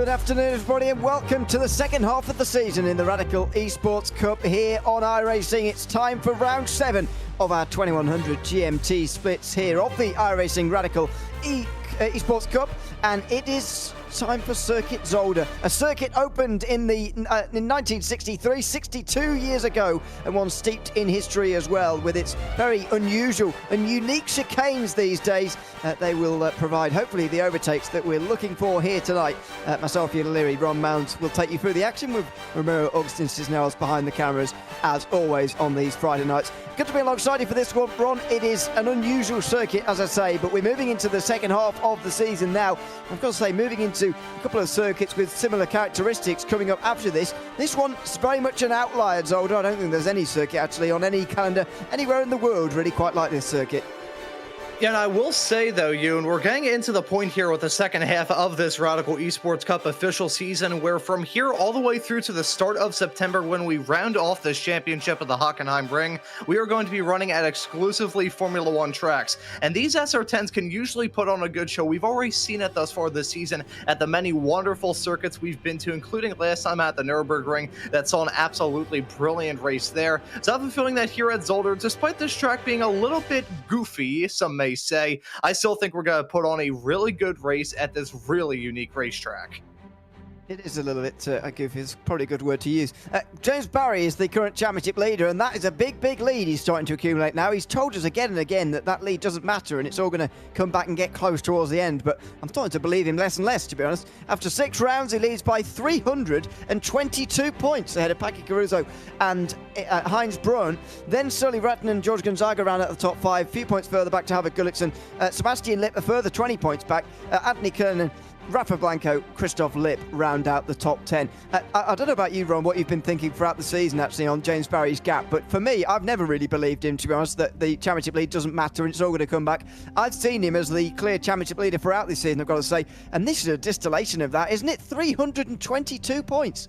Good afternoon, everybody, and welcome to the second half of the season in the Radical Esports Cup here on iRacing. It's time for round 7 of our 2100 GMT splits here of the iRacing Radical Esports Cup, and it is time for Circuit Zolder. A circuit opened in 1963, 62 years ago, and one steeped in history as well, with its very unusual and unique chicanes these days. They will provide, hopefully, the overtakes that we're looking for here tonight. Myself, Ian Leary, Ron Mounds will take you through the action with Romero Augustin Cisneros behind the cameras, as always, on these Friday nights. Good to be alongside you for this one, Ron. It is an unusual circuit, as I say, but we're moving into the second half of the season now. I've got to say, moving into a couple of circuits with similar characteristics coming up after this. This one's very much an outlier, Zolder. I don't think there's any circuit actually on any calendar anywhere in the world really quite like this circuit. Yeah, and I will say, though, Ewan, we're getting into the point here with the second half of this Radical Esports Cup official season, where from here all the way through to the start of September, when we round off this championship at the Hockenheim Ring, we are going to be running at exclusively Formula One tracks. And these SR10s can usually put on a good show. We've already seen it thus far this season at the many wonderful circuits we've been to, including last time at the Nürburgring, that saw an absolutely brilliant race there. So I have a feeling that here at Zolder, despite this track being a little bit goofy, some may say, I still think we're going to put on a really good race at this really unique racetrack. It is a little bit goofy, is probably a good word to use. James Barry is the current championship leader, and that is a big lead he's starting to accumulate now. He's told us again and again that lead doesn't matter, and it's all going to come back and get close towards the end, but I'm starting to believe him less and less, to be honest. After 6 rounds, he leads by 322 points ahead of Paki Caruso and Heinz Brun. Then Sully Ratton and George Gonzaga round out the top 5, a few points further back to Havard Gullikson. Sebastian Lipp a further 20 points back. Anthony Kernan, Rafa Blanco, Christoph Lipp round out the top 10. I don't know about you, Ron, what you've been thinking throughout the season, actually, on James Barry's gap, but for me, I've never really believed him, to be honest, that the championship lead doesn't matter and it's all going to come back. I've seen him as the clear championship leader throughout this season, I've got to say, and this is a distillation of that, isn't it? 322 points.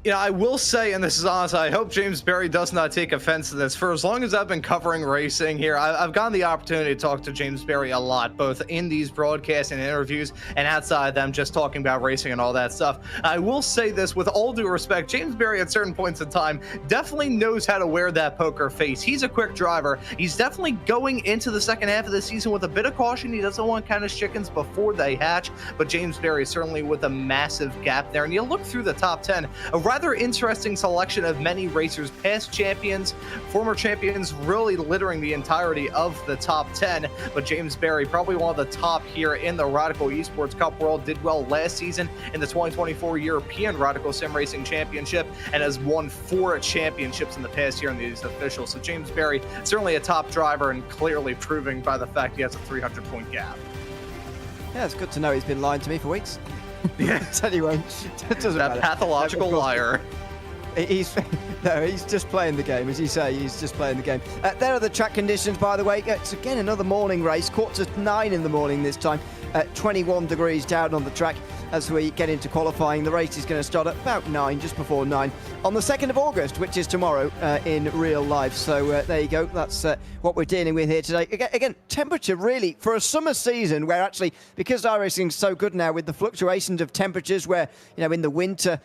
Yeah, I will say, and this is honest, I hope James Barry does not take offense to this. For as long as I've been covering racing here, I've gotten the opportunity to talk to James Barry a lot, both in these broadcasts and interviews and outside them, just talking about racing and all that stuff. I will say this with all due respect, James Barry at certain points in time definitely knows how to wear that poker face. He's a quick driver. He's definitely going into the second half of the season with a bit of caution. He doesn't want kind of chickens before they hatch, but James Barry certainly with a massive gap there. And you look through the top 10, a rather interesting selection of many racers, past champions, former champions, really littering the entirety of the top 10. But James Barry, probably one of the top here in the Radical Esports Cup world, did well last season in the 2024 European Radical Sim Racing Championship and has won 4 championships in the past year in these officials. So James Barry, certainly a top driver and clearly proving by the fact he has a 300-point gap. Yeah, it's good to know he's been lying to me for weeks. Yes. Anyway, it doesn't that matter. Pathological liar. He's just playing the game, as you say. He's just playing the game. There are the track conditions, by the way. It's again another morning race, 8:45 in the morning this time. 21 degrees down on the track as we get into qualifying. The race is going to start at about 9, just before 9, on the 2nd of August, which is tomorrow in real life. So there you go. That's what we're dealing with here today. Again, temperature really, for a summer season where actually, because iRacing is so good now with the fluctuations of temperatures where, you know, in the winter,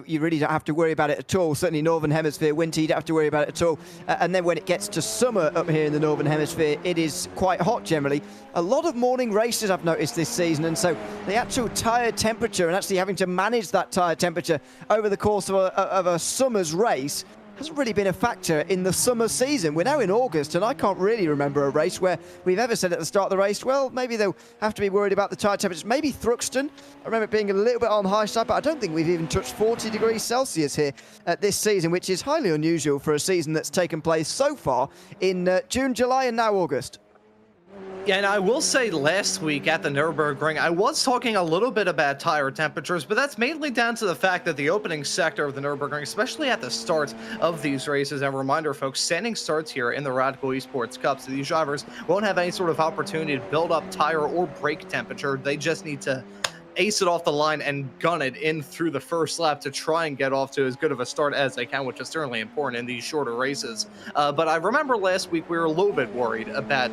you really don't have to worry about it at all. Certainly Northern Hemisphere winter, you don't have to worry about it at all. And then when it gets to summer up here in the Northern Hemisphere, it is quite hot generally. A lot of morning races I've noticed this season, and so the actual tyre temperature and actually having to manage that tyre temperature over the course of a summer's race hasn't really been a factor in the summer season. We're now in August, and I can't really remember a race where we've ever said at the start of the race, well, maybe they'll have to be worried about the tyre temperatures. Maybe Thruxton, I remember it being a little bit on the high side, but I don't think we've even touched 40 degrees Celsius here this season, which is highly unusual for a season that's taken place so far in June, July, and now August. Yeah, and I will say last week at the Nürburgring, I was talking a little bit about tire temperatures, but that's mainly down to the fact that the opening sector of the Nürburgring, especially at the start of these races, and a reminder, folks, standing starts here in the Radical Esports Cup, so these drivers won't have any sort of opportunity to build up tire or brake temperature. They just need to ace it off the line and gun it in through the first lap to try and get off to as good of a start as they can, which is certainly important in these shorter races. But I remember last week we were a little bit worried about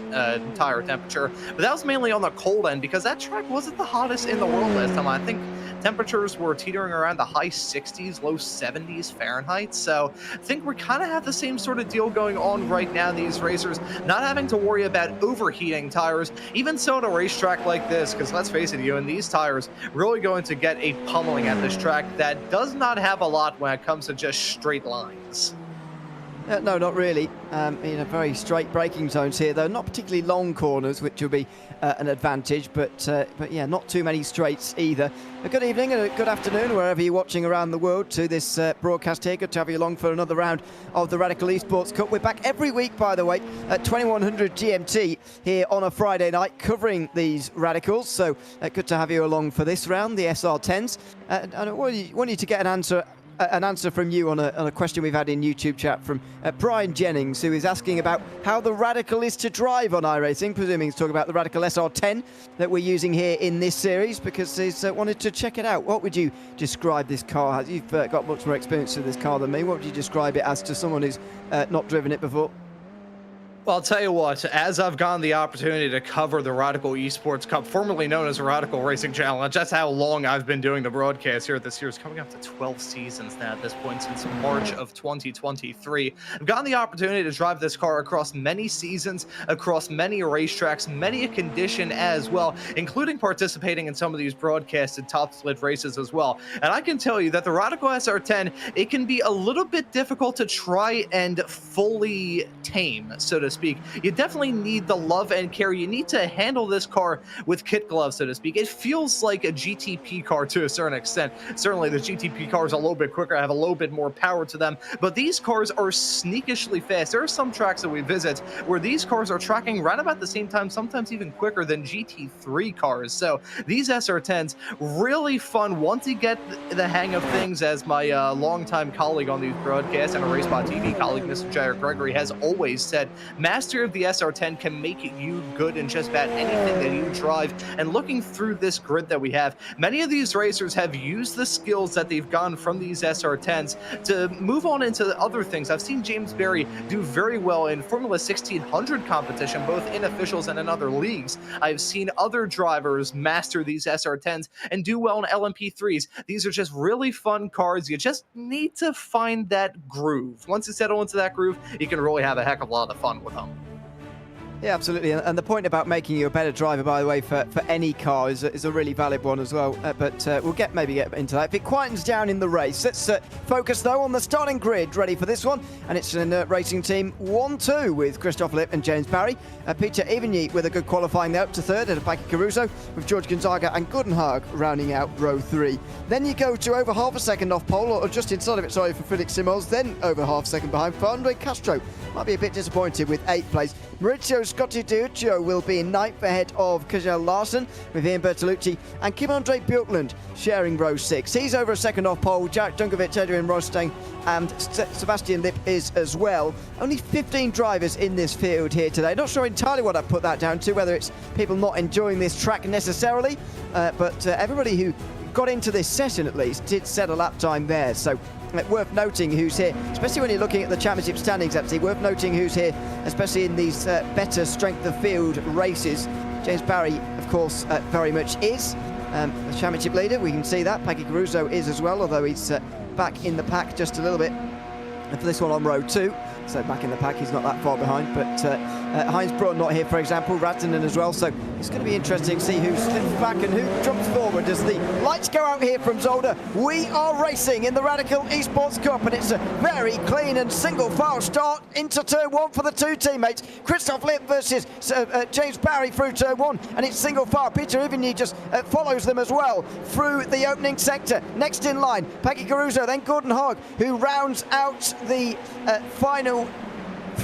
tire temperature, but that was mainly on the cold end because that track wasn't the hottest in the world last time. I think temperatures were teetering around the high 60s, low 70s Fahrenheit. So I think we kind of have the same sort of deal going on right now, these racers, not having to worry about overheating tires, even so at a racetrack like this, because let's face it, you and these tires really going to get a pummeling at this track that does not have a lot when it comes to just straight lines. No, not really. Very straight braking zones here, though. Not particularly long corners, which will be an advantage. But yeah, not too many straights either. A good evening and a good afternoon, wherever you're watching around the world, to this broadcast here. Good to have you along for another round of the Radical Esports Cup. We're back every week, by the way, at 2100 GMT here on a Friday night, covering these Radicals. So good to have you along for this round, the SR10s. And I want you to get an answer from you on a question we've had in YouTube chat from Brian Jennings, who is asking about how the Radical is to drive on iRacing, presuming he's talking about the Radical SR10 that we're using here in this series, because he's wanted to check it out. What would you describe this car as? You've got much more experience with this car than me. What would you describe it as to someone who's not driven it before? Well, I'll tell you what, as I've gotten the opportunity to cover the Radical Esports Cup, formerly known as the Radical Racing Challenge, that's how long I've been doing the broadcast here this year. It's coming up to 12 seasons now at this point, since March of 2023. I've gotten the opportunity to drive this car across many seasons, across many racetracks, many a condition as well, including participating in some of these broadcasted top split races as well. And I can tell you that the Radical SR10, it can be a little bit difficult to try and fully tame, so to speak. You definitely need the love and care. You need to handle this car with kit gloves, so to speak. It feels like a GTP car to a certain extent. Certainly the GTP cars are a little bit quicker, have a little bit more power to them, but these cars are sneakishly fast. There are some tracks that we visit where these cars are tracking right about the same time, sometimes even quicker than GT3 cars. So these SR10s, really fun once you get the hang of things, as my longtime colleague on these broadcasts and a RaceBot TV colleague, Mr. Jair Gregory, has always said. Mastery of the SR10 can make you good in just about anything that you drive. And looking through this grid that we have, many of these racers have used the skills that they've gotten from these SR10s to move on into other things. I've seen James Berry do very well in Formula 1600 competition, both in officials and in other leagues. I've seen other drivers master these SR10s and do well in LMP3s. These are just really fun cars. You just need to find that groove. Once you settle into that groove, you can really have a heck of a lot of fun with them. Yeah, absolutely. And the point about making you a better driver, by the way, for any car is a really valid one as well. But we'll maybe get into that. If it quietens down in the race, let's focus, though, on the starting grid. Ready for this one. And it's an racing team 1-2 with Christophe Lipp and James Barry. Peter Evigny with a good qualifying there up to third, and Paki Caruso with George Gonzaga and Goodenhag rounding out row 3. Then you go to over half a second off pole, or just inside of it, sorry, for Felix Simoes. Then over half a second behind for Andre Castro. Might be a bit disappointed with 8th place. Maurizio Scotti Diuccio will be in 9th ahead of Kjell Larsen with Ian Bertolucci, and Kim-Andre Björklund sharing row 6. He's over a second off pole. Jack Dunkovic, Adrian Rostang and Sebastian Lipp is as well. Only 15 drivers in this field here today. Not sure entirely what I'd put that down to, whether it's people not enjoying this track necessarily, but everybody who got into this session at least did set a lap time there. So worth noting who's here, especially when you're looking at the championship standings, actually. Worth noting who's here, especially in these better strength of field races. James Barry, of course, very much is the championship leader. We can see that. Paki Caruso is as well, although he's back in the pack just a little bit. And for this one on row 2, so back in the pack, he's not that far behind. But Heinz Braun not here, for example, Rattanen as well. So it's going to be interesting to see who slips back and who jumps forward as the lights go out here from Zolder. We are racing in the Radical Esports Cup, and it's a very clean and single file start into turn 1 for the two teammates. Christophe Lipp versus James Barry through turn 1, and it's single file. Peter Evigny just follows them as well through the opening sector. Next in line, Paki Caruso, then Gordon Hogg, who rounds out the final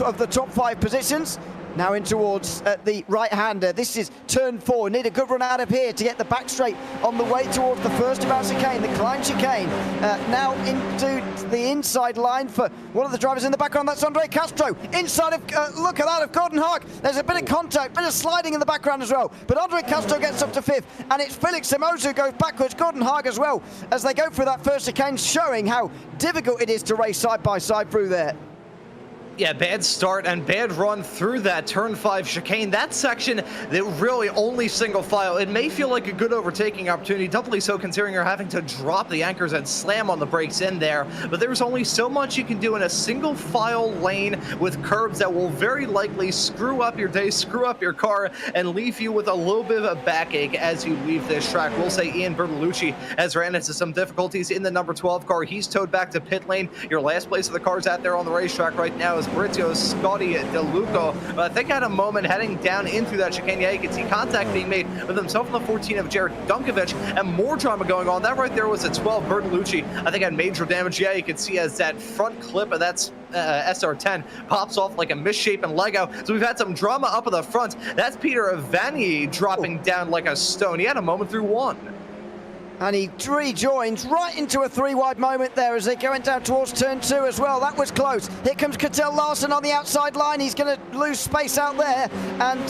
of the top 5 positions. Now in towards the right-hander. This is turn 4. Need a good run out of here to get the back straight on the way towards the first of our chicane, the Klein chicane. Now into the inside line for one of the drivers in the background. That's Andre Castro. Inside of, look at that, of Gordon Hogg. There's a bit of contact, bit of sliding in the background as well. But Andre Castro gets up to 5th, and it's Felix Simoes who goes backwards. Gordon Hogg as well, as they go through that first chicane, showing how difficult it is to race side by side through there. Yeah, bad start and bad run through that turn 5 chicane. That section, that really only single file. It may feel like a good overtaking opportunity, doubly so considering you're having to drop the anchors and slam on the brakes in there. But there's only so much you can do in a single file lane with curbs that will very likely screw up your day, screw up your car, and leave you with a little bit of a backache as you leave this track. We'll say Ian Bertolucci has ran into some difficulties in the number 12 car. He's towed back to pit lane. Your last place of the cars out there on the racetrack right now is Maurizio Scotti De Luco. But I think at a moment heading down into that chicane, yeah, you can see contact being made with himself on the 14 of Jared Dunkovic, and more drama going on. That right there was a 12 Bertolucci. I think had major damage. Yeah, you can see as that front clip of that SR10 pops off like a misshapen Lego. So we've had some drama up at the front. That's Peter Ivani dropping down like a stone. He had a moment through one. And he rejoins right into a 3-wide moment there as they go down towards turn 2 as well. That was close. Here comes Cattell Larson on the outside line. He's going to lose space out there. And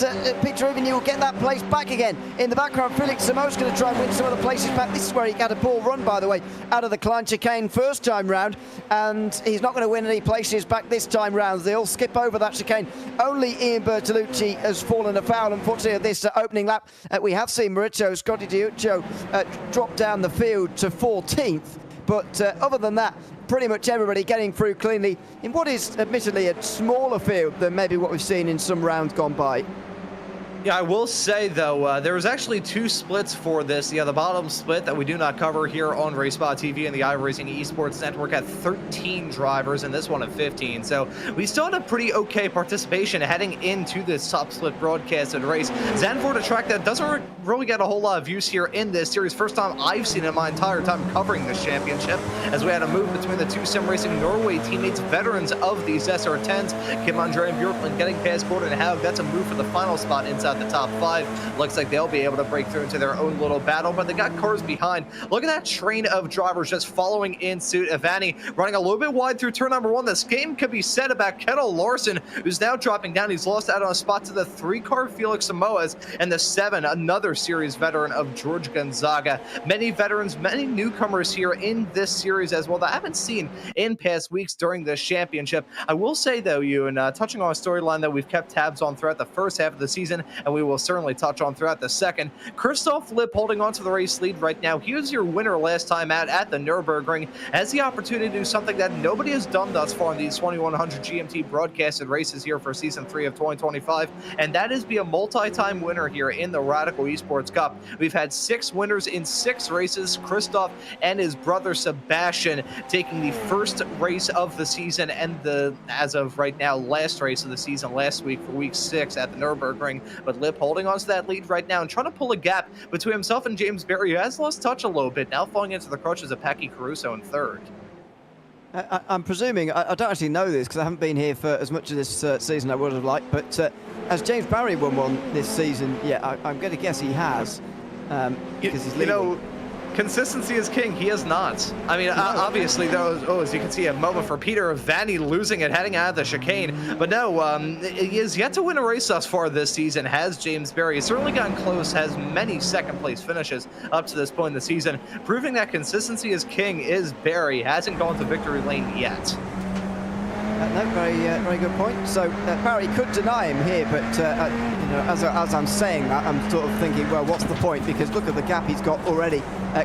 Peter Ivany will get that place back again. In the background, Felix Samo's going to try and win some of the places back. This is where he had a poor run, by the way, out of the Klein chicane first time round. And he's not going to win any places back this time round. They'll skip over that chicane. Only Ian Bertolucci has fallen afoul, unfortunately, of this opening lap. We have seen Maurizio Scotti Diuccio drop down the field to 14th, but other than that, pretty much everybody getting through cleanly in what is admittedly a smaller field than maybe what we've seen in some rounds gone by. Yeah, I will say, though, there was actually 2 splits for this. Yeah, the bottom split that we do not cover here on RaceSpot TV and the iRacing Esports Network had 13 drivers, and this one at 15. So we still had a pretty okay participation heading into this top split broadcasted race. Zandvoort, a track that doesn't really get a whole lot of views here in this series. First time I've seen it in my entire time covering this championship, as we had a move between the 2 Sim Racing Norway teammates, veterans of these SR10s. Kim Andre and Bjorklund getting past Gordon Haug. That's a move for the final spot inside the top 5. Looks like they'll be able to break through into their own little battle, but they got cars behind. Look at that train of drivers just following in suit. Ivani running a little bit wide through turn number 1. This game could be said about Kettle Larson, who's now dropping down. He's lost out on a spot to the 3-car Felix Samoas and the 7, another series veteran of George Gonzaga. Many veterans, many newcomers here in this series as well that I haven't seen in past weeks during this championship. I will say, though, Ewan, touching on a storyline that we've kept tabs on throughout the first half of the season, and we will certainly touch on throughout the second. Christoph Lipp holding on to the race lead right now. He was your winner last time out at the Nürburgring. Has the opportunity to do something that nobody has done thus far in these 2100 GMT broadcasted races here for Season 3 of 2025, and that is be a multi-time winner here in the Radical Esports Cup. We've had 6 winners in 6 races. Christoph and his brother Sebastian taking the first race of the season and the, as of right now, last race of the season last week for week 6 at the Nürburgring. But Lipp holding on to that lead right now and trying to pull a gap between himself and James Berry, who has lost touch a little bit, now falling into the crutches of Paki Caruso in 3rd. I'm presuming, I don't actually know this because I haven't been here for as much of this season I would have liked, but has James Barry won one this season? Yeah, I'm going to guess he has, because he's leading. Consistency is king. He has not. I mean, obviously, though, as you can see, a moment for Peter Vanni losing it, heading out of the chicane. But no, he has yet to win a race thus far this season, has James Berry. He's certainly gotten close, has many second-place finishes up to this point in the season. Proving that consistency is king is Berry. Hasn't gone to victory lane yet. No, very good point. So Barry could deny him here, but you know, as I'm saying that, I'm sort of thinking, well, what's the point? Because look at the gap he's got already.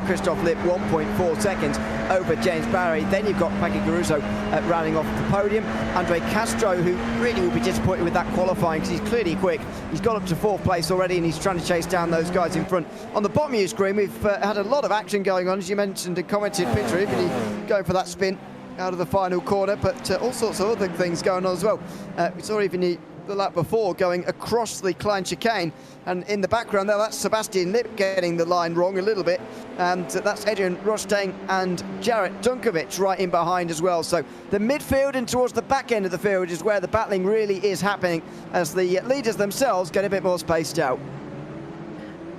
Christoph Lipp, 1.4 seconds over James Barry. Then you've got Paki Caruso rounding off the podium. Andre Castro, who really will be disappointed with that qualifying because he's clearly quick. He's got up to 4th place already, and he's trying to chase down those guys in front. On the bottom of your screen, we've had a lot of action going on, as you mentioned and commented, Peter, even going for that spin out of the final corner, but all sorts of other things going on as well. We saw even the lap before going across the Klein chicane, and in the background there, that's Sebastian Lipp getting the line wrong a little bit, and that's Adrian Rostang and Jarrett Dunkovic right in behind as well. So the midfield and towards the back end of the field is where the battling really is happening, as the leaders themselves get a bit more spaced out.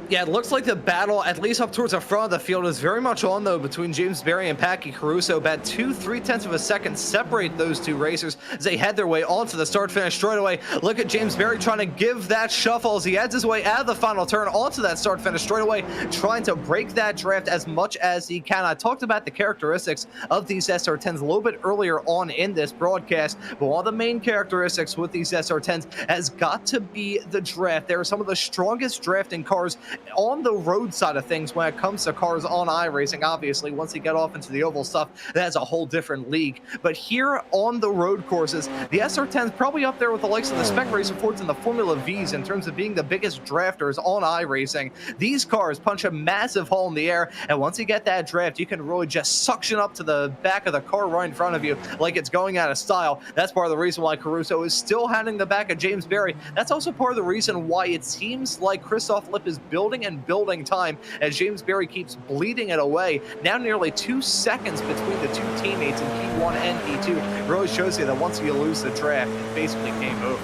Yeah, it looks like the battle, at least up towards the front of the field, is very much on, though, between James Berry and Packy Caruso. About 2/3 of a second separate those two racers as they head their way onto the start-finish straightaway. Look at James Berry trying to give that shuffle as he heads his way out of the final turn onto that start-finish straightaway, trying to break that draft as much as he can. I talked about the characteristics of these SR10s a little bit earlier on in this broadcast, but one of the main characteristics with these SR10s has got to be the draft. They are some of the strongest drafting cars on the road side of things when it comes to cars on iRacing. Obviously, once you get off into the oval stuff, that's a whole different league. But here on the road courses, the SR10's probably up there with the likes of the Spec Racer Fords and the Formula Vs in terms of being the biggest drafters on iRacing. These cars punch a massive hole in the air, and once you get that draft, you can really just suction up to the back of the car right in front of you like it's going out of style. That's part of the reason why Caruso is still handing the back of James Berry. That's also part of the reason why it seems like Christoph Lipp is building and building time as James Berry keeps bleeding it away. Now nearly 2 seconds between the two teammates in P1 and P2 really shows you that once you lose the draft, it basically game over.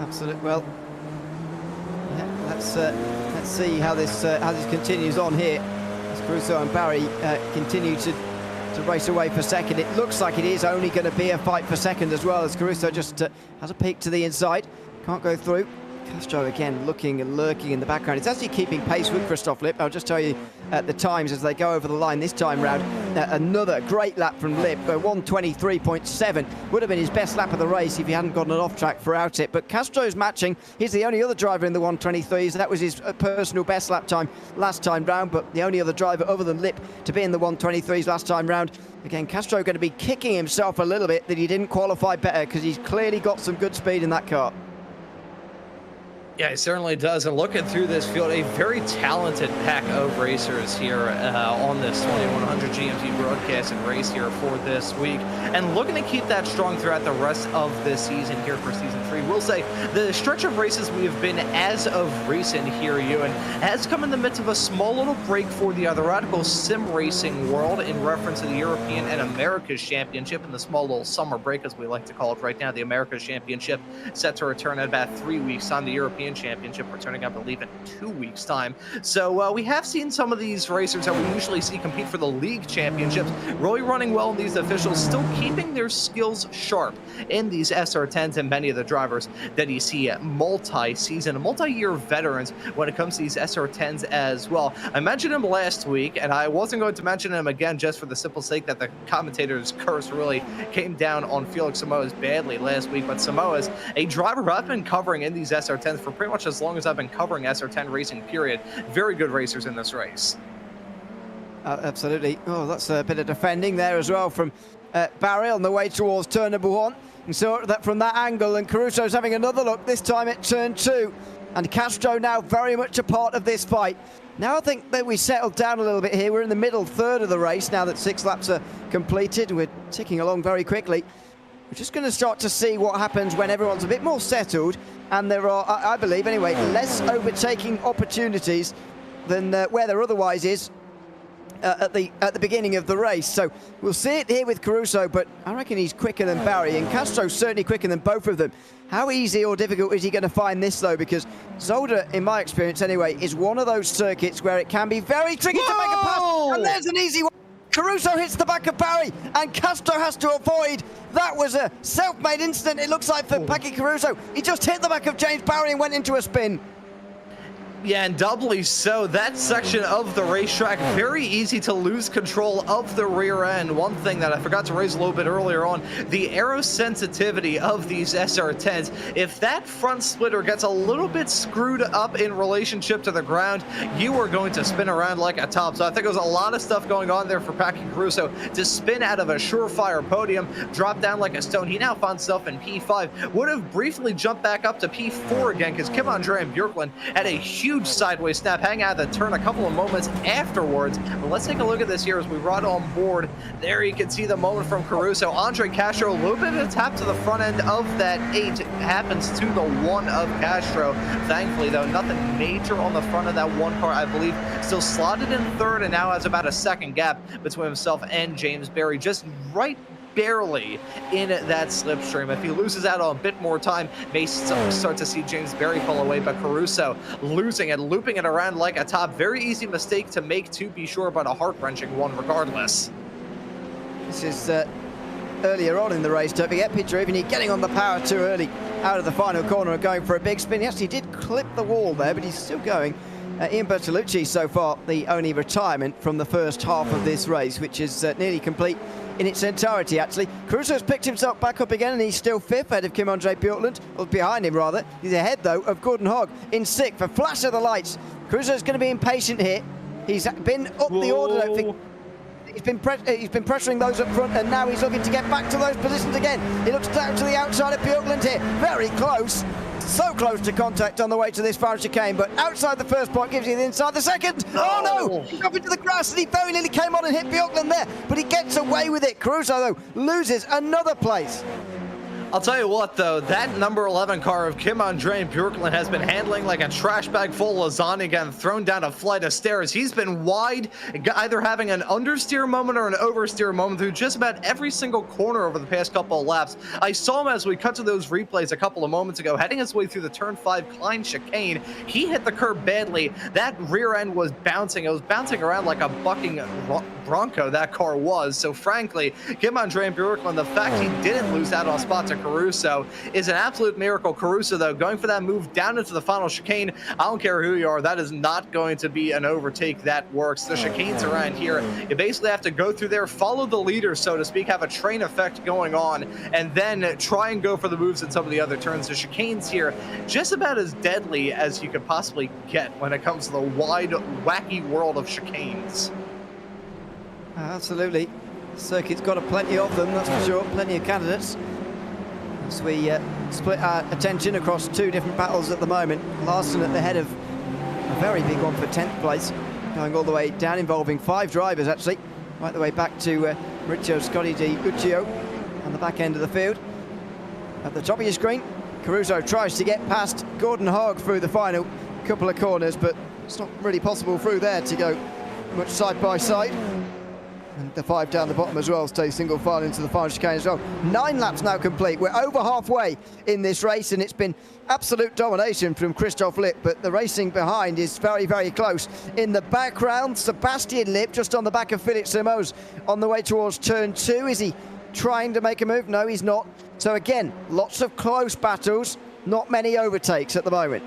Absolutely. Well, yeah, let's see how this continues on here as Caruso and Barry continue to race away for second. It looks like it is only going to be a fight for second as well, as Caruso just has a peek to the inside, can't go through. Castro again looking and lurking in the background. It's actually keeping pace with Christoph Lipp. I'll just tell you the times as they go over the line this time round. Another great lap from Lipp, 1:23.7. Would have been his best lap of the race if he hadn't gotten an off track throughout it. But Castro's matching. He's the only other driver in the 1:23s. That was his personal best lap time last time round, but the only other driver other than Lipp to be in the 1:23s last time round. Again, Castro going to be kicking himself a little bit that he didn't qualify better, because he's clearly got some good speed in that car. Yeah, it certainly does. And looking through this field, a very talented pack of racers here on this 2100 GMT broadcast and race here for this week. And looking to keep that strong throughout the rest of this season here for Season 3. We'll say the stretch of races we have been as of recent here, Ewan, has come in the midst of a small little break for the radical sim racing world in reference to the European and America's Championship and the small little summer break, as we like to call it right now. The America's Championship set to return in about 3 weeks time. The European Championship returning, I believe, in 2 weeks time. So we have seen some of these racers that we usually see compete for the league championships really running well, in these officials still keeping their skills sharp in these SR10s, and many of the drivers that you see at multi-season, multi-year veterans when it comes to these SR10s as well. I mentioned him last week, and I wasn't going to mention him again just for the simple sake that the commentator's curse really came down on Felix Samoas badly last week. But Samoas, a driver I've been covering in these SR10s for pretty much as long as I've been covering SR10 racing, period. Very good racers in this race. Absolutely. Oh, that's a bit of defending there as well from Barry on the way towards turn number 1. And so that from that angle, and Caruso's having another look, this time at turn 2. And Castro now very much a part of this fight. Now I think that we settled down a little bit here. We're in the middle third of the race now that 6 laps are completed. We're ticking along very quickly. We're just going to start to see what happens when everyone's a bit more settled, and there are, I believe anyway, less overtaking opportunities than where there otherwise is at the beginning of the race. So we'll see it here with Caruso, but I reckon he's quicker than Barry, and Castro's certainly quicker than both of them. How easy or difficult is he going to find this, though? Because Zolder, in my experience anyway, is one of those circuits where it can be very tricky to make a pass, and there's an easy one. Caruso hits the back of Barry, and Castro has to avoid. That was a self-made incident, it looks like, for Packy Caruso. He just hit the back of James Barry and went into a spin. Yeah, and doubly so. That section of the racetrack, very easy to lose control of the rear end. One thing that I forgot to raise a little bit earlier on, the aero sensitivity of these SR10s. If that front splitter gets a little bit screwed up in relationship to the ground, you are going to spin around like a top. So I think there's a lot of stuff going on there for Packy Caruso to spin out of a surefire podium, drop down like a stone. He now finds himself in P5. Would have briefly jumped back up to P4 again, because Kim Andre and Björklund had a huge sideways snap hang out of the turn a couple of moments afterwards. But let's take a look at this here as we ride on board. There you can see the moment from Caruso. Andre Castro, a little bit of a tap to the front end of that 8 happens to the 1 of Castro. Thankfully, though, nothing major on the front of that 1 car, I believe. Still slotted in 3rd and now has about a second gap between himself and James Berry. Just right barely in that slipstream. If he loses out on a bit more time, may start to see James Berry pull away, but Caruso losing it, looping it around like a top. Very easy mistake to make, to be sure, but a heart-wrenching one regardless. This is earlier on in the race, don't forget, Peter Ivany getting on the power too early out of the final corner and going for a big spin. He actually did clip the wall there, but he's still going. Ian Bertolucci so far the only retirement from the first half of this race, which is nearly complete in its entirety actually. Caruso's picked himself back up again and he's still fifth ahead of Kim-Andre Bjorklund, or behind him rather. He's ahead though of Gordon Hogg in sixth. A flash of the lights. Caruso's going to be impatient here. He's been up the order, I think. He's been pressuring those up front, and now he's looking to get back to those positions again. He looks down to the outside of Bjorklund here. Very close. So close to contact on the way to this final chicane, but outside the first point gives you the inside the second. Oh no! He's up into the grass and he very nearly came on and hit Bjorklund there, but he gets away with it. Caruso, though, loses another place. I'll tell you what, though, that number 11 car of Kim-Andre Bjorklund has been handling like a trash bag full of lasagna, again, thrown down a flight of stairs. He's been wide, either having an understeer moment or an oversteer moment through just about every single corner over the past couple of laps. I saw him as we cut to those replays a couple of moments ago, heading his way through the turn 5 Klein chicane. He hit the curb badly. That rear end was bouncing. It was bouncing around like a bucking bronco, that car was. So frankly, Kim-Andre Bjorklund, the fact he didn't lose out on spot to Caruso is an absolute miracle. Caruso, though, going for that move down into the final chicane. I don't care who you are, that is not going to be an overtake that works. The chicanes around here, you basically have to go through there, follow the leader, so to speak, have a train effect going on, and then try and go for the moves in some of the other turns. The chicanes here, just about as deadly as you could possibly get when it comes to the wide, wacky world of chicanes. Absolutely. The circuit's got plenty of them, that's for sure. Plenty of candidates. As we split our attention across two different battles at the moment. Larson at the head of a very big one for 10th place, going all the way down, involving 5 drivers actually, right the way back to Maurizio Scotti di Uccio on the back end of the field. At the top of your screen, Caruso tries to get past Gordon Hogg through the final couple of corners, but it's not really possible through there to go much side by side. And the 5 down the bottom as well, stay single file into the final chicane as well. 9 laps now complete. We're over halfway in this race, and it's been absolute domination from Christoph Lipp, but the racing behind is very, very close. In the background, Sebastian Lipp just on the back of Philippe Simoes on the way towards turn 2. Is he trying to make a move? No, he's not. So again, lots of close battles, not many overtakes at the moment.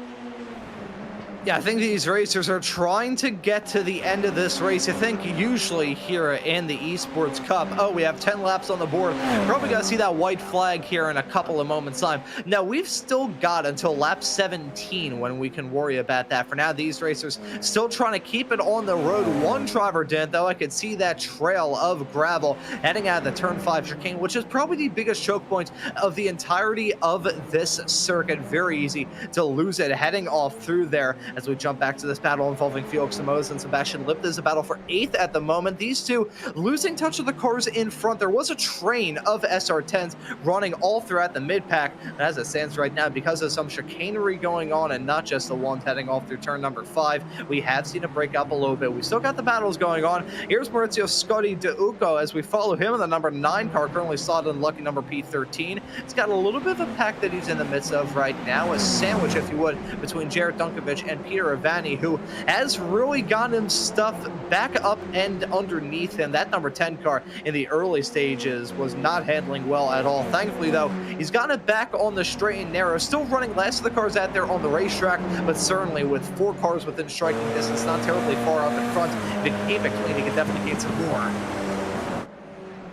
Yeah, I think these racers are trying to get to the end of this race. I think usually here in the Esports Cup, oh, we have 10 laps on the board. Probably going to see that white flag here in a couple of moments' time. Now, we've still got until lap 17 when we can worry about that. For now, these racers still trying to keep it on the road. One driver did, though. I could see that trail of gravel heading out of the turn 5 chicane, which is probably the biggest choke point of the entirety of this circuit. Very easy to lose it heading off through there. As we jump back to this battle involving Felix Simoes and Sebastian Lipp, there's a battle for 8th at the moment. These two losing touch of the cars in front. There was a train of SR10s running all throughout the mid-pack. And as it stands right now, because of some chicanery going on and not just the ones heading off through turn number 5, we have seen it break up a little bit. We still got the battles going on. Here's Maurizio Scotti di Uccio as we follow him in the number 9 car, currently slotted in lucky number P13. It's got a little bit of a pack that he's in the midst of right now, a sandwich, if you would, between Jared Dunkovic and Peter Ivany, who has really gotten him stuff back up and underneath him. That number 10 car in the early stages was not handling well at all. Thankfully, though, he's gotten it back on the straight and narrow, still running last of the cars out there on the racetrack, but certainly with 4 cars within striking distance, not terribly far up in front. If he can keep it clean, he can definitely gain some more.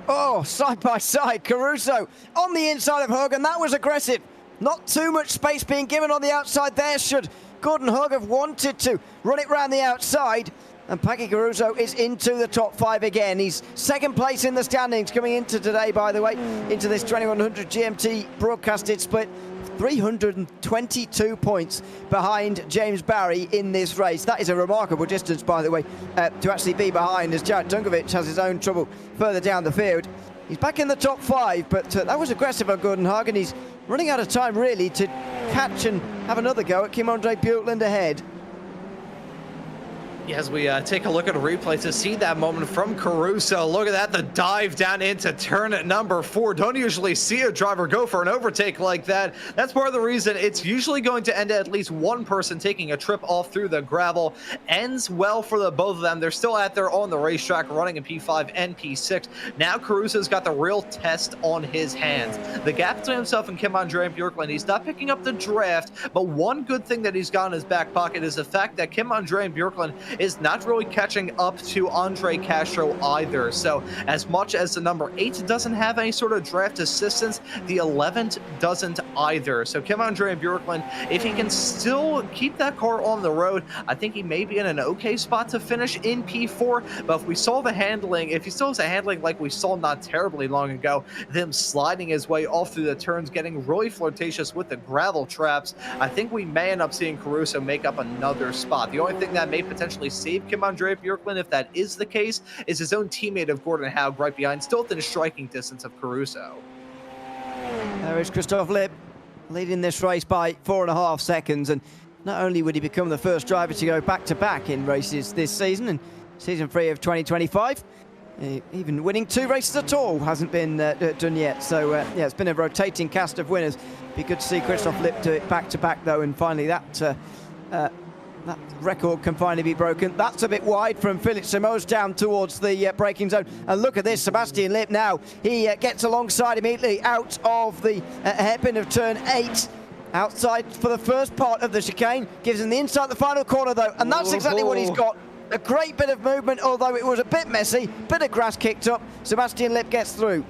Oh, side by side, Caruso on the inside of Hogg, and that was aggressive. Not too much space being given on the outside there. Should Gordon Hogg have wanted to run it round the outside, and Paki Caruso is into the top 5 again. He's second place in the standings coming into today, by the way, into this 2100 GMT broadcasted split. 322 points behind James Barry in this race. That is a remarkable distance, by the way, to actually be behind, as Jared Dunkovic has his own trouble further down the field. He's back in the top 5, but that was aggressive on Gordon Hogg, and he's running out of time, really, to catch and have another go at Kim-Andre Bjorklund ahead. As we take a look at a replay to see that moment from Caruso, look at that, the dive down into turn number 4. Don't usually see a driver go for an overtake like that. That's part of the reason it's usually going to end at least one person taking a trip off through the gravel. Ends well for the both of them. They're still out there on the racetrack running in P5 and P6. Now Caruso's got the real test on his hands. The gap between himself and Kim-Andre Bjorklund, he's not picking up the draft, but one good thing that he's got in his back pocket is the fact that Kim-Andre Bjorklund is not really catching up to Andre Castro either. So as much as the number 8 doesn't have any sort of draft assistance, the 11th doesn't either. So Kim-Andre Bjorklund, if he can still keep that car on the road, I think he may be in an okay spot to finish in P4. But if we saw the handling, if he still has a handling like we saw not terribly long ago, them sliding his way off through the turns, getting really flirtatious with the gravel traps, I think we may end up seeing Caruso make up another spot. The only thing that may potentially save Kim-Andre Bjorklund, if that is the case, is his own teammate of Gordon Haug right behind, still within striking distance of Caruso. There is Christoph Lipp leading this race by 4.5 seconds, and not only would he become the first driver to go back-to-back in races this season, and season 3 of 2025, even winning 2 races at all hasn't been done yet. So yeah, it's been a rotating cast of winners. Be good to see Christoph Lipp do it back-to-back though, and finally that record can finally be broken. That's a bit wide from Felix Simoes down towards the braking zone. And look at this, Sebastian Lipp now. He gets alongside immediately out of the hairpin of turn 8. Outside for the first part of the chicane. Gives him the inside the final corner though. And that's exactly what he's got. A great bit of movement, although it was a bit messy. Bit of grass kicked up. Sebastian Lipp gets through.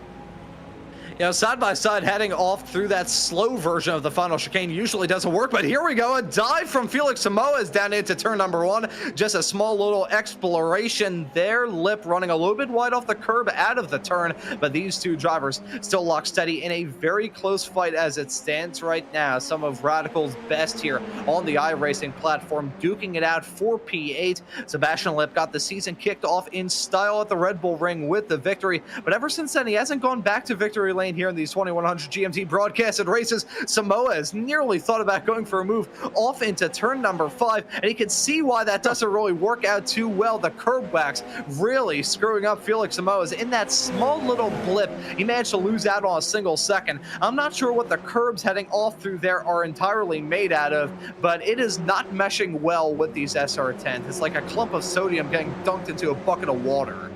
You know, side by side heading off through that slow version of the final chicane usually doesn't work, but here we go. A dive from Felix Simoes down into turn number 1. Just a small little exploration there. Lipp running a little bit wide off the curb out of the turn, but these two drivers still lock steady in a very close fight as it stands right now. Some of Radical's best here on the iRacing platform, duking it out for P8. Sebastian Lipp got the season kicked off in style at the Red Bull Ring with the victory, but ever since then he hasn't gone back to victory lane here in these 2100 GMT broadcasted races. Simoes nearly thought about going for a move off into turn number 5, and you can see why that doesn't really work out too well. The curb wax really screwing up Felix Simoes. In that small little blip, he managed to lose out on a single second. I'm not sure what the curbs heading off through there are entirely made out of, but it is not meshing well with these SR10s. It's like a clump of sodium getting dunked into a bucket of water.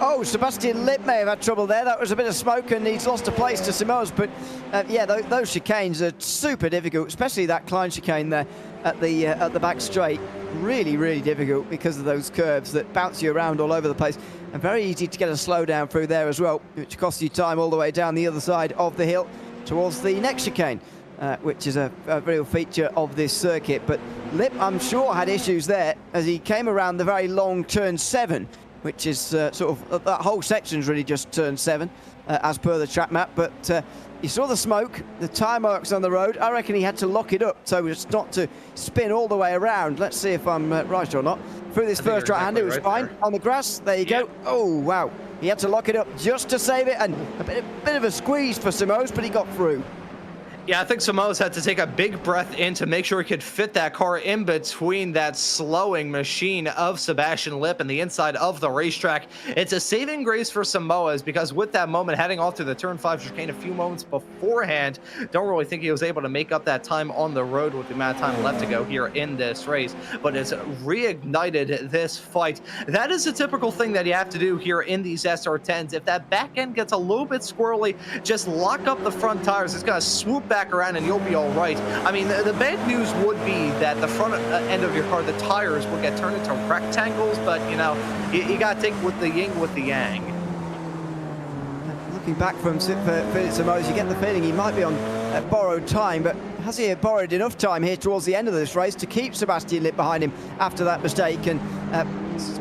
Oh, Sebastian Lipp may have had trouble there. That was a bit of smoke, and he's lost a place to Simoes. But yeah, those chicanes are super difficult, especially that Klein chicane there at the back straight. Really, really difficult because of those curves that bounce you around all over the place, and very easy to get a slowdown through there as well, which costs you time all the way down the other side of the hill towards the next chicane, which is a real feature of this circuit. But Lipp, I'm sure, had issues there as he came around the very long turn 7. Which is sort of, that whole section's really just turn 7 as per the track map. But you saw the smoke, the tyre marks on the road. I reckon he had to lock it up so as not to spin all the way around. Let's see if I'm right or not. Through this first right hand, it was fine. On the grass, there you go. Oh, wow. He had to lock it up just to save it, and a bit of a squeeze for Simoes, but he got through. Yeah, I think Simoes had to take a big breath in to make sure he could fit that car in between that slowing machine of Sebastian Lipp and the inside of the racetrack. It's a saving grace for Simoes because with that moment heading off to the turn 5 chicane a few moments beforehand, don't really think he was able to make up that time on the road with the amount of time left to go here in this race, but it's reignited this fight. That is a typical thing that you have to do here in these SR10s. If that back end gets a little bit squirrely, just lock up the front tires. It's going to swoop back around and you'll be all right. I mean, the bad news would be that the front end of your car, the tires will get turned into rectangles, but you know, you got to take with the yin with the yang. Looking back from Felix Simoes, you get the feeling he might be on borrowed time, but has he borrowed enough time here towards the end of this race to keep Sebastian Lipp behind him after that mistake? And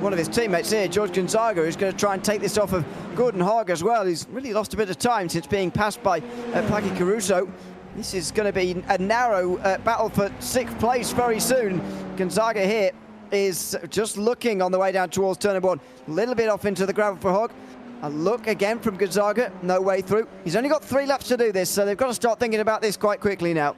one of his teammates here, George Gonzaga, who's going to try and take this off of Gordon Haug as well. He's really lost a bit of time since being passed by Paki Caruso. This is going to be a narrow battle for 6th place very soon. Gonzaga here is just looking on the way down towards turn 1. A little bit off into the gravel for Haug. A look again from Gonzaga, no way through. He's only got 3 laps to do this, so they've got to start thinking about this quite quickly now.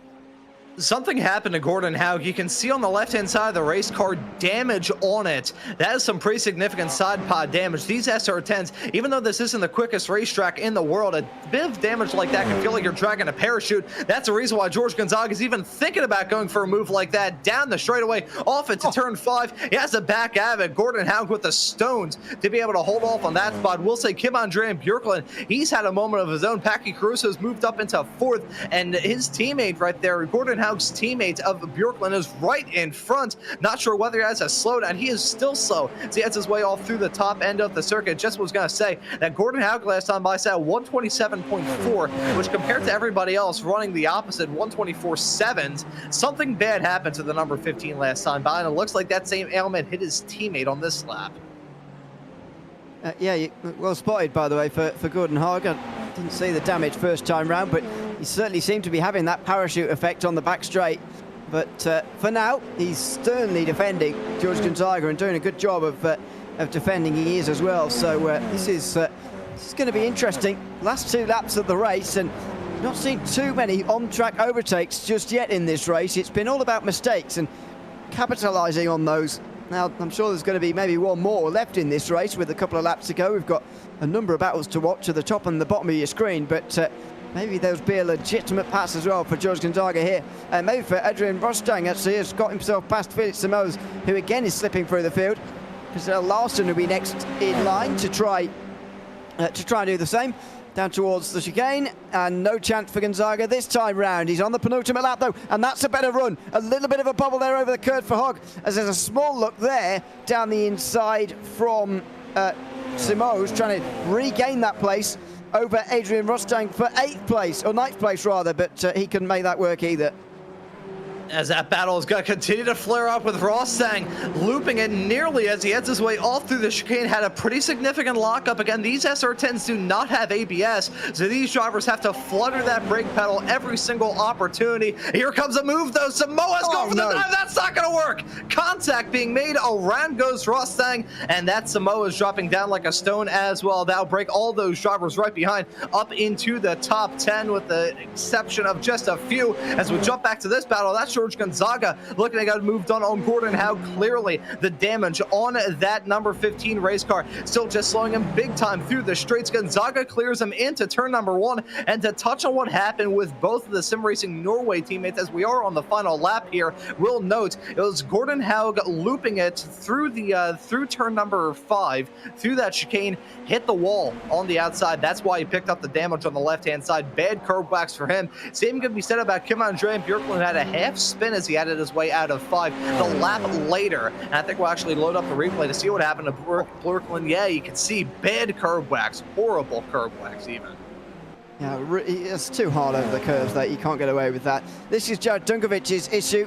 Something happened to Gordon Haug. You can see on the left-hand side of the race car damage on it. That is some pretty significant side pod damage. These SR10s, even though this isn't the quickest racetrack in the world, a bit of damage like that can feel like you're dragging a parachute. That's the reason why George Gonzaga is even thinking about going for a move like that down the straightaway, off it to turn 5. He has to back out of it. Gordon Haug with the stones to be able to hold off on that spot. We'll say Kim Andre and Björklund, he's had a moment of his own. Packy Caruso's moved up into 4th, and his teammate right there, Gordon Haug's teammate of Björklund, is right in front. Not sure whether he has a slowdown. He is still slow. So he has his way off through the top end of the circuit. Just was going to say that Gordon Haug last time by sat 127.4, which compared to everybody else running the opposite 124.7s, something bad happened to the number 15 last time by, and it looks like that same ailment hit his teammate on this lap. Yeah, well spotted, by the way, for Gordon Haug. I didn't see the damage first time round, but he certainly seemed to be having that parachute effect on the back straight. But for now, he's sternly defending George Gonzaga and doing a good job of defending he is as well. So this is going to be interesting. Last 2 laps of the race, and not seen too many on-track overtakes just yet in this race. It's been all about mistakes and capitalising on those. Now, I'm sure there's going to be maybe one more left in this race with a couple of laps to go. We've got a number of battles to watch at the top and the bottom of your screen, but maybe there'll be a legitimate pass as well for George Gonzaga here. And maybe for Adrian Rostang, actually, has got himself past Felix Simoes, who again is slipping through the field. Because Larson will be next in line to try and do the same. Down towards the chicane, and no chance for Gonzaga this time round. He's on the penultimate lap though, and that's a better run. A little bit of a bubble there over the curve for Hogg, as there's a small look there down the inside from Simoes, trying to regain that place over Adrian Rostang for 8th place, or 9th place rather, but he couldn't make that work either. As that battle is going to continue to flare up with Rostang looping it nearly as he heads his way off through the chicane. Had a pretty significant lockup. Again, these SR10s do not have ABS, so these drivers have to flutter that brake pedal every single opportunity. Here comes a move, though. Samoa's going for the dive. That's not going to work. Contact being made. Around goes Rostang, and that Samoa is dropping down like a stone as well. That'll break all those drivers right behind up into the top 10, with the exception of just a few. As we jump back to this battle, that's George Gonzaga looking to get a move done on Gordon Haug. Clearly the damage on that number 15 race car still just slowing him big time through the straights. Gonzaga clears him into turn number 1, and to touch on what happened with both of the Sim Racing Norway teammates as we are on the final lap here, we'll note it was Gordon Haug looping it through the through turn number 5, through that chicane, hit the wall on the outside. That's why he picked up the damage on the left hand side. Bad curb wax for him. Same can be said about Kim Andre and Björklund. Had a half spin as he added his way out of 5 the lap later, and I think we'll actually load up the replay to see what happened to Björklund. Yeah, you can see bad curb wax, horrible curb wax even. Yeah, it's too hard over the curves that you can't get away with that. This is Jared Dunkovic's issue.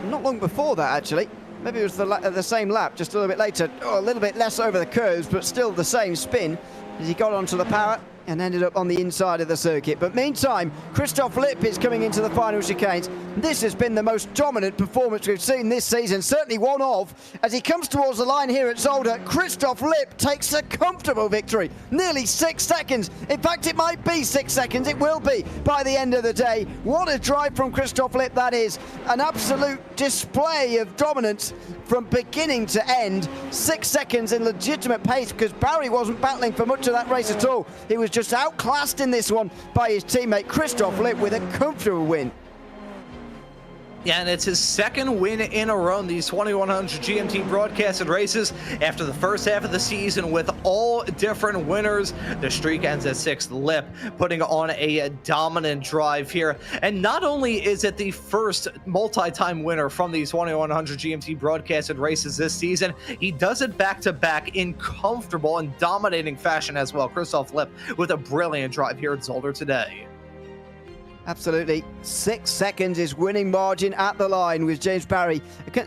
Not long before that, actually. Maybe it was the same lap, just a little bit later. Oh, a little bit less over the curves, but still the same spin as he got onto the power and ended up on the inside of the circuit. But meantime, Christoph Lipp is coming into the final chicanes. This has been the most dominant performance we've seen this season, certainly one of. As he comes towards the line here at Zolder, Christoph Lipp takes a comfortable victory. Nearly 6 seconds. In fact, it might be 6 seconds. It will be by the end of the day. What a drive from Christoph Lipp that is. An absolute display of dominance from beginning to end. 6 seconds in legitimate pace, because Barry wasn't battling for much of that race at all. He was just outclassed in this one by his teammate Christoph Lipp with a comfortable win. Yeah, and it's his second win in a row in these 2100 GMT broadcasted races after the first half of the season with all different winners. The streak ends at 6th. Lipp putting on a dominant drive here. And not only is it the first multi-time winner from these 2100 GMT broadcasted races this season, he does it back-to-back in comfortable and dominating fashion as well. Christoph Lipp with a brilliant drive here at Zolder today. Absolutely. 6 seconds is winning margin at the line, with James Barry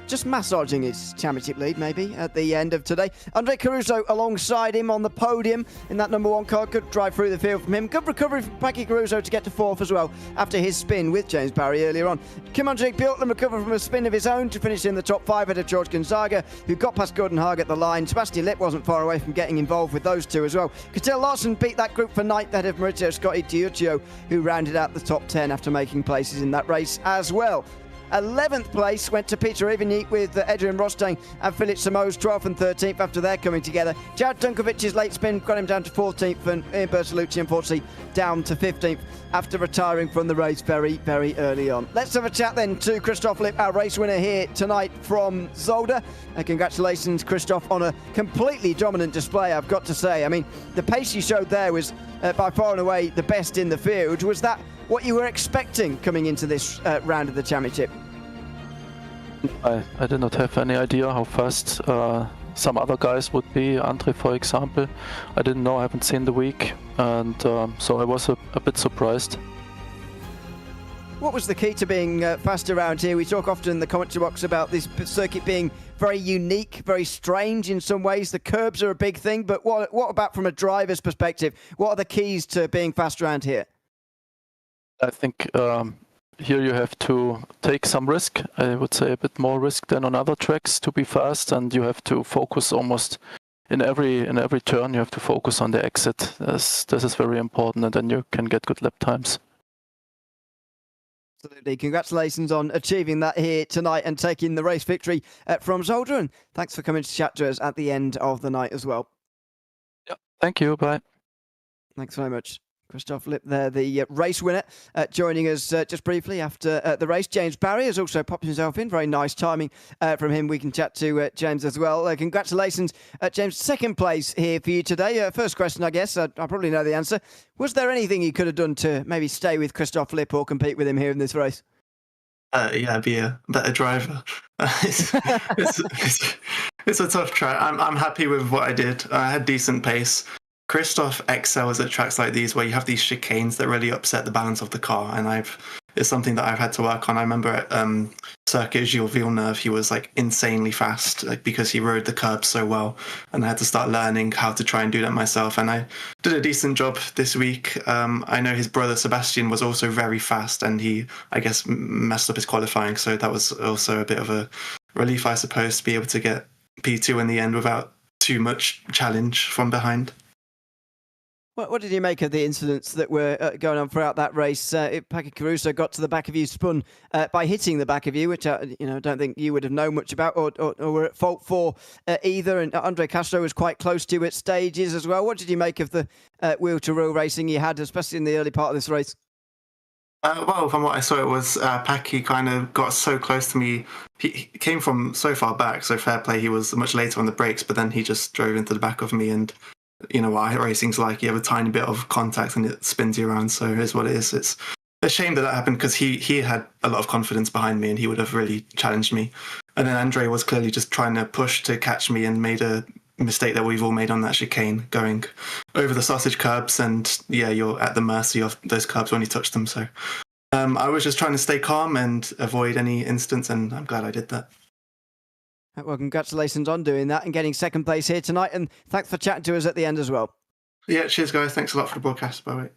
just massaging his championship lead maybe at the end of today. Andre Caruso alongside him on the podium in that number 1 car. Good drive through the field from him. Good recovery from Packy Caruso to get to 4th as well after his spin with James Barry earlier on. Kim Andre Björklund recovered from a spin of his own to finish in the top 5 ahead of George Gonzaga, who got past Gordon Haug at the line. Sebastian Lipp wasn't far away from getting involved with those two as well. Cattell Larson beat that group for 9th ahead of Maurizio Scotti Diuccio, who rounded out the top top 10 after making places in that race as well. 11th place went to Peter Eveniek with Adrian Rostang and Philip Simoes 12th and 13th after they're coming together. Jared Dunkovic's late spin got him down to 14th, and Ian Bertolucci unfortunately down to 15th after retiring from the race very, very early on. Let's have a chat then to Christoph Lipp, our race winner here tonight from Zolder. Congratulations, Christoph, on a completely dominant display, I've got to say. I mean, the pace you showed there was by far and away the best in the field. Was that what you were expecting coming into this round of the championship? I did not have any idea how fast some other guys would be. Andre, for example, I didn't know, I haven't seen the week, and so I was a bit surprised. What was the key to being fast around here? We talk often in the commentary box about this circuit being very unique, very strange in some ways. The curbs are a big thing, but what about from a driver's perspective? What are the keys to being fast around here? I think here you have to take some risk. I would say a bit more risk than on other tracks to be fast, and you have to focus almost in every turn. You have to focus on the exit. This is very important, and then you can get good lap times. Absolutely. Congratulations on achieving that here tonight and taking the race victory from Zolder. And thanks for coming to chat to us at the end of the night as well. Yeah, thank you. Bye. Thanks very much. Christoph Lipp there, the race winner, joining us just briefly after the race. James Barry has also popped himself in. Very nice timing from him. We can chat to James as well. Congratulations, James. Second place here for you today. First question, I guess. I probably know the answer. Was there anything you could have done to maybe stay with Christoph Lipp or compete with him here in this race? Yeah, be a better driver. It's a tough track. I'm happy with what I did. I had decent pace. Christoph excels at tracks like these where you have these chicanes that really upset the balance of the car, and it's something that I've had to work on. I remember at Circuit Gilles Villeneuve, he was like insanely fast, like, because he rode the curbs so well, and I had to start learning how to try and do that myself, and I did a decent job this week. I know his brother Sebastian was also very fast, and he, I guess, messed up his qualifying, so that was also a bit of a relief, I suppose, to be able to get P2 in the end without too much challenge from behind. What did you make of the incidents that were going on throughout that race? Paki Caruso got to the back of you, spun by hitting the back of you, which I don't think you would have known much about or were at fault for either. And Andre Castro was quite close to you at stages as well. What did you make of the wheel-to-wheel racing you had, especially in the early part of this race? Well, from what I saw, it was Paki kind of got so close to me. He came from so far back, so fair play. He was much later on the brakes, but then he just drove into the back of me, and you know what iRacing's like. You have a tiny bit of contact and it spins you around, so here's what it is. It's a shame that happened because he had a lot of confidence behind me and he would have really challenged me. And then Andre was clearly just trying to push to catch me and made a mistake that we've all made on that chicane, going over the sausage curbs, and yeah, you're at the mercy of those curbs when you touch them. So I was just trying to stay calm and avoid any incidents, and I'm glad I did that. Well, congratulations on doing that and getting second place here tonight. And thanks for chatting to us at the end as well. Yeah, cheers, guys. Thanks a lot for the broadcast. Bye.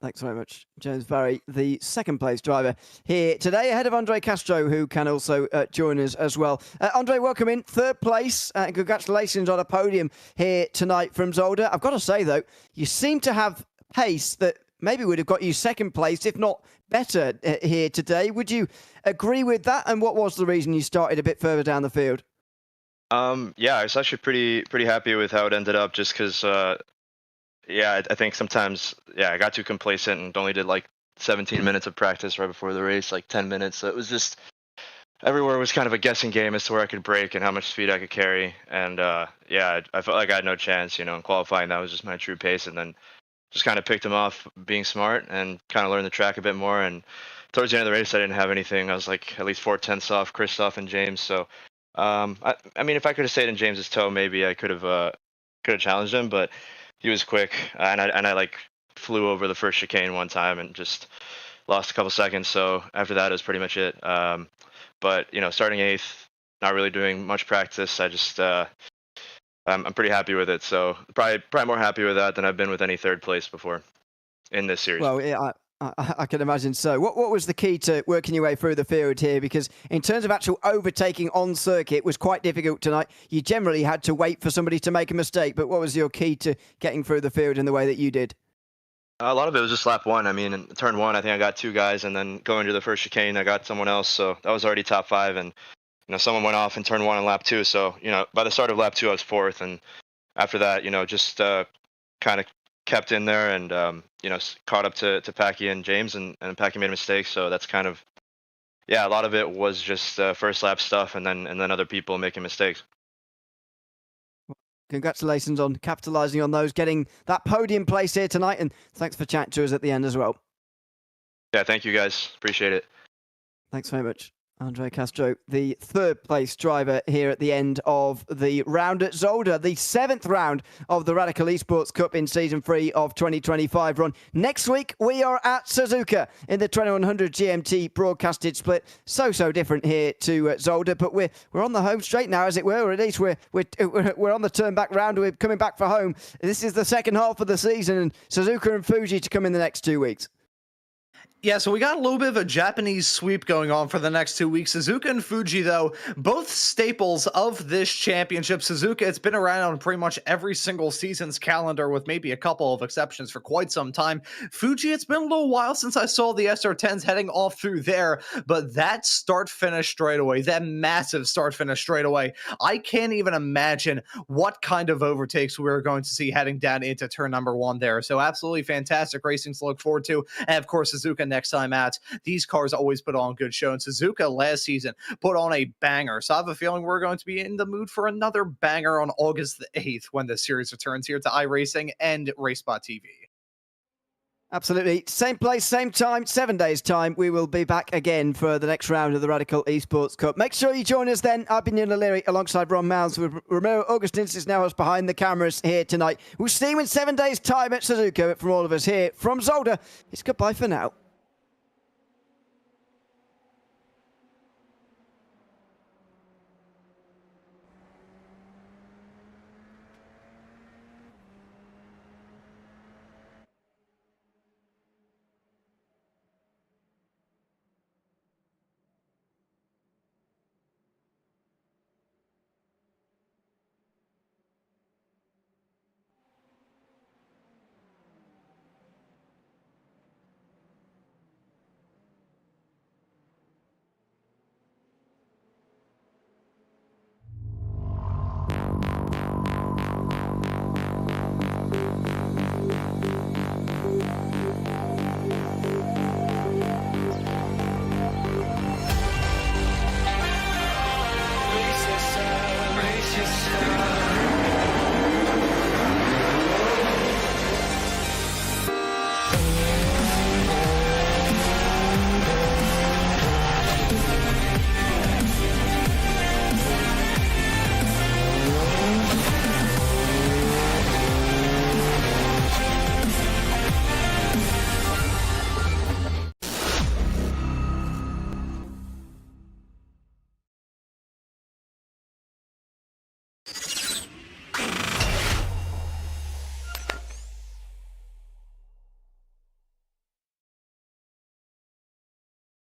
Thanks very much. James Barry, the second place driver here today, ahead of Andre Castro, who can also join us as well. Andre, welcome in. Third place, and congratulations on a podium here tonight from Zolder. I've got to say, though, you seem to have pace that maybe would have got you second place, if not better, here today. Would you agree with that? And what was the reason you started a bit further down the field? Yeah, I was actually pretty happy with how it ended up, just because, I think sometimes, I got too complacent and only did like 17 minutes of practice right before the race, like 10 minutes. So it was just, everywhere was kind of a guessing game as to where I could brake and how much speed I could carry. And I felt like I had no chance, in qualifying. That was just my true pace. And then just kind of picked him off being smart and kind of learned the track a bit more. And towards the end of the race, I didn't have anything. I was like at least 4/10 off Christoph and James. So, I mean, if I could have stayed in James's toe, maybe I could have challenged him, but he was quick, and I like flew over the first chicane one time and just lost a couple seconds. So after that, it was pretty much it. But starting 8th, not really doing much practice. I just I'm pretty happy with it. So probably more happy with that than I've been with any third place before in this series. Well, yeah, I can imagine so. What was the key to working your way through the field here? Because in terms of actual overtaking on circuit, it was quite difficult tonight. You generally had to wait for somebody to make a mistake. But what was your key to getting through the field in the way that you did? A lot of it was just lap one. I mean, in turn one, I think I got 2 guys, and then going to the first chicane, I got someone else. So that was already top 5, and someone went off in turn one on lap 2. So by the start of lap 2, I was 4th, and after that, just kind of kept in there and caught up to Packy and James, and Packy made a mistake. So that's kind of a lot of it was just first lap stuff, and then other people making mistakes. Congratulations on capitalising on those, getting that podium place here tonight, and thanks for chatting to us at the end as well. Yeah, thank you guys. Appreciate it. Thanks very much. Andre Castro, the 3rd place driver here at the end of the round at Zolder, the 7th round of the Radical Esports Cup in Season 3 of 2025 run. Next week, we are at Suzuka in the 2100 GMT broadcasted split. So different here to Zolder, but we're on the home straight now, as it were, or at least we're on the turn back round. We're coming back for home. This is the second half of the season, and Suzuka and Fuji to come in the next 2 weeks. Yeah, so we got a little bit of a Japanese sweep going on for the next 2 weeks. Suzuka and Fuji, though, both staples of this championship. Suzuka, it's been around on pretty much every single season's calendar, with maybe a couple of exceptions for quite some time. Fuji, it's been a little while since I saw the SR10s heading off through there, but that start-finish straightaway, that massive start-finish straightaway, I can't even imagine what kind of overtakes we're going to see heading down into turn number 1 there. So absolutely fantastic racing to look forward to. And of course, Suzuka next time out. These cars always put on good show, and Suzuka last season put on a banger. So I have a feeling we're going to be in the mood for another banger on August the 8th when the series returns here to iRacing and RaceSpot TV. Absolutely. Same place, same time, 7 days' time. We will be back again for the next round of the Radical Esports Cup. Make sure you join us then. I've been Neil O'Leary alongside Ron Mounds, with Romero Augustins is now us behind the cameras here tonight. We'll see you in 7 days' time at Suzuka. From all of us here from Zolder, it's goodbye for now.